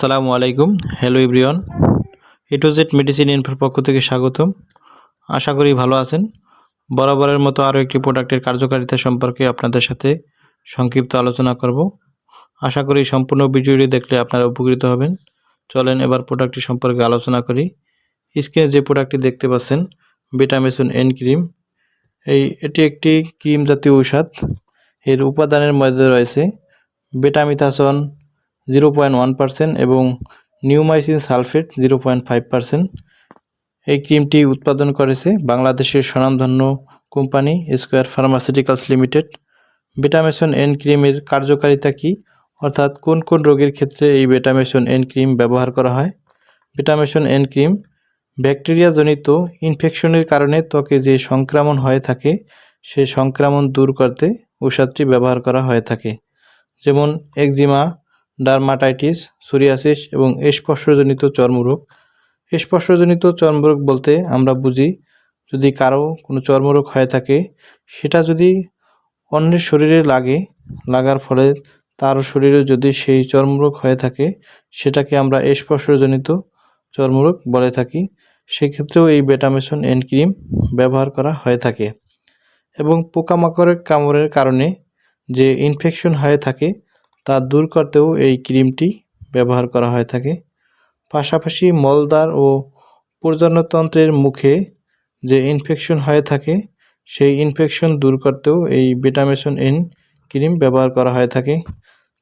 আসসালামু আলাইকুম। Hello everyone, A to Z medicine ইনফোর পক্ষ থেকে স্বাগতম। আশা করি ভালো আছেন। বরাবরের মতো আরও একটি প্রোডাক্টের কার্যকারিতা সম্পর্কে আপনাদের সাথে সংক্ষিপ্ত আলোচনা করব। আশা করি সম্পূর্ণ ভিডিওটি দেখলে আপনারা উপকৃত হবেন। চলেন এবার প্রোডাক্টটি সম্পর্কে আলোচনা করি। স্ক্রিনে যে প্রোডাক্টটি দেখতে পাচ্ছেন, বেটামেসন এন ক্রিম। এটি একটি ক্রিম জাতীয় ঔষধ। এর উপাদানের মধ্যে রয়েছে বেটামিথাসন 0.1% এবং নিউমাইসিন সালফেট 0.5%। এই ক্রিমটি উৎপাদন করেছে বাংলাদেশের স্বনামধন্য company square pharmaceuticals limited. Betameson N ক্রিমের কার্যকারিতা কী, অর্থাৎ কোন কোন রোগের ক্ষেত্রে এই বেটামেসন এন ক্রিম ব্যবহার করা হয়। বেটামেসন এন ক্রিম ব্যাকটেরিয়াজনিত ইনফেকশনের কারণে ত্বকে যে সংক্রমণ হয়ে থাকে সে সংক্রমণ দূর করতে ঔষধটি ব্যবহার করা হয়ে থাকে, যেমন একজিমা, ডার্মাটাইটিস, সোরিয়াসিস এবং স্পর্শজনিত চর্মরোগ। স্পর্শজনিত চর্মরোগ বলতে আমরা বুঝি, যদি কারো কোনো চর্মরোগ হয়ে থাকে সেটা যদি অন্যের শরীরে লাগার ফলে তার শরীরে যদি সেই চর্মরোগ হয়ে থাকে সেটাকে আমরা স্পর্শজনিত চর্মরোগ বলে থাকি। সেক্ষেত্রেও এই বেটামেসন এন ক্রিম ব্যবহার করা হয়ে থাকে। এবং পোকামাকড়ের কামড়ের কারণে যে ইনফেকশন হয়ে থাকে তা দূর করতেও এই ক্রিমটি ব্যবহার করা হয়ে থাকে। পাশাপাশি মলদ্বার ও প্রজননতন্ত্রের মুখে যে ইনফেকশন হয়ে থাকে সেই ইনফেকশন দূর করতেও এই বেটামেসন এন ক্রিম ব্যবহার করা হয়ে থাকে।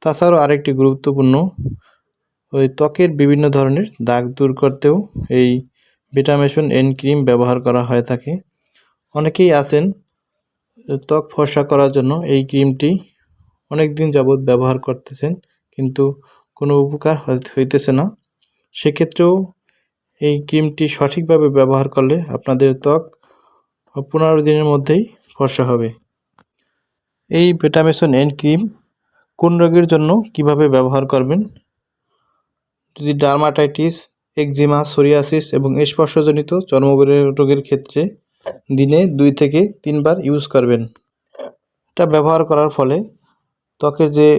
তাছাড়াও আরেকটি গুরুত্বপূর্ণ, ত্বকের বিভিন্ন ধরনের দাগ দূর করতেও এই বেটামেসন এন ক্রিম ব্যবহার করা হয়ে থাকে। অনেকেই আছেন ত্বক ফর্সা করার জন্য এই ক্রিমটি অনেক দিন যাবৎ ব্যবহার করতেছেন, কিন্তু কোনো উপকার হইতেছে না। সেক্ষেত্রেও এই ক্রিমটি সঠিকভাবে ব্যবহার করলে আপনাদের ত্বক 15 দিনের মধ্যেই ফর্সা হবে। এই বেটামেসন এন ক্রিম কোন রোগের জন্য কিভাবে ব্যবহার করবেন? যদি ডার্মাটাইটিস, একজিমা, সোরিয়াসিস এবং স্পর্শজনিত চর্মরোগের ক্ষেত্রে দিনে 2 থেকে 3 বার ইউজ করবেন। এটা ব্যবহার করার ফলে ত্বকের যে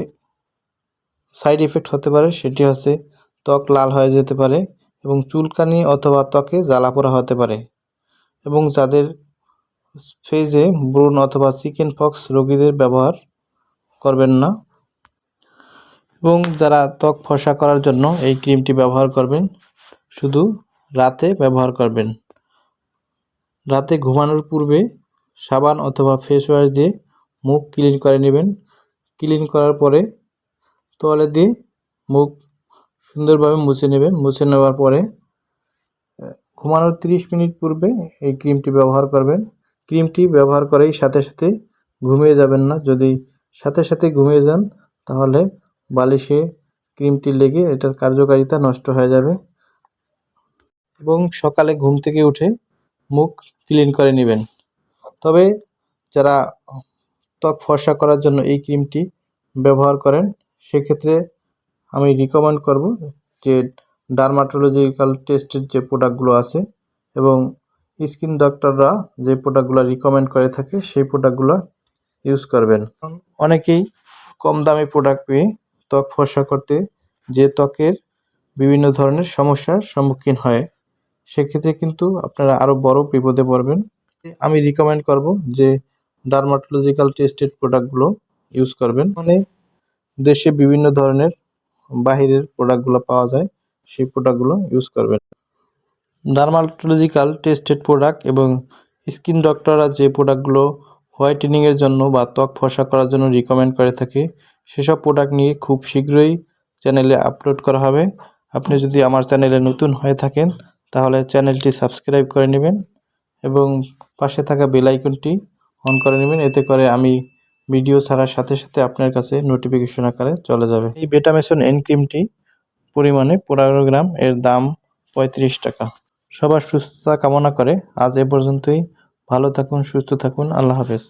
সাইড ইফেক্ট হতে পারে সেটি হচ্ছে ত্বক লাল হয়ে যেতে পারে এবং চুলকানি অথবা ত্বকে জ্বালাপোড়া হতে পারে। এবং যাদের ফেজে ব্রণ অথবা চিকেন পক্স রোগীদের ব্যবহার করবেন না। এবং যারা ত্বক ফর্সা করার জন্য এই ক্রিমটি ব্যবহার করবেন, শুধু রাতে ব্যবহার করবেন। রাতে ঘুমানোর পূর্বে সাবান অথবা ফেস ওয়াশ দিয়ে মুখ ক্লিন করে নেবেন। ক্লিন করার পরে তোয়ালে দিয়ে মুখ সুন্দরভাবে মুছে নেবেন। মুছে নেওয়ার পরে ঘুমানোর 30 মিনিট পূর্বে এই ক্রিমটি ব্যবহার করবেন। ক্রিমটি ব্যবহার করেই সাথে সাথে ঘুমিয়ে যাবেন না। যদি সাথে সাথে ঘুমিয়ে যান তাহলে বালিশে ক্রিমটি লেগে এটার কার্যকারিতা নষ্ট হয়ে যাবে। এবং সকালে ঘুম থেকে উঠে মুখ ক্লিন করে নেবেন। তবে যারা ত্বক ফর্সা করার জন্য এই ক্রিমটি ব্যবহার করেন সেক্ষেত্রে আমি রিকমেন্ড করব যে ডার্মাটোলজিক্যাল টেস্টের যে প্রোডাক্টগুলো আছে এবং স্কিন ডক্টররা যে প্রোডাক্টগুলো রিকমেন্ড করে থাকে সেই প্রোডাক্টগুলো ইউজ করবেন। অনেকেই কম দামি প্রোডাক্ট পেয়ে ত্বক ফর্সা করতে যে ত্বকের বিভিন্ন ধরনের সমস্যার সম্মুখীন হয়, সেক্ষেত্রে কিন্তু আপনারা আরও বড় বিপদে পড়বেন। আমি রিকমেন্ড করব যে ডার্মাটোলজিক্যাল টেস্টেড প্রোডাক্টগুলো ইউজ করবেন। মানে দেশে বিভিন্ন ধরনের বাহিরের প্রোডাক্টগুলো পাওয়া যায়, সেই প্রোডাক্টগুলো ইউজ করবেন। ডার্মাটোলজিক্যাল টেস্টেড প্রোডাক্ট এবং স্কিন ডক্টররা যে প্রোডাক্টগুলো হোয়াইটেনিংয়ের জন্য বা ত্বক ফর্সা করার জন্য রিকমেন্ড করে থাকে সেসব প্রোডাক্ট নিয়ে খুব শীঘ্রই চ্যানেলে আপলোড করা হবে। আপনি যদি আমার চ্যানেলে নতুন হয়ে থাকেন তাহলে চ্যানেলটি সাবস্ক্রাইব করে নেবেন এবং পাশে থাকা বেল আইকনটি অন করে নেবেন। এতে করে আমি ভিডিও ছাড়ার সাথে সাথে আপনার কাছে নোটিফিকেশন আকারে চলে যাবে। এই বেটামেসন এন ক্রিমটি পরিমাণে 15 গ্রাম, এর দাম 35 টাকা। সবার সুস্থতা কামনা করে আজ এ পর্যন্তই। ভালো থাকুন, সুস্থ থাকুন। আল্লাহ হাফেজ।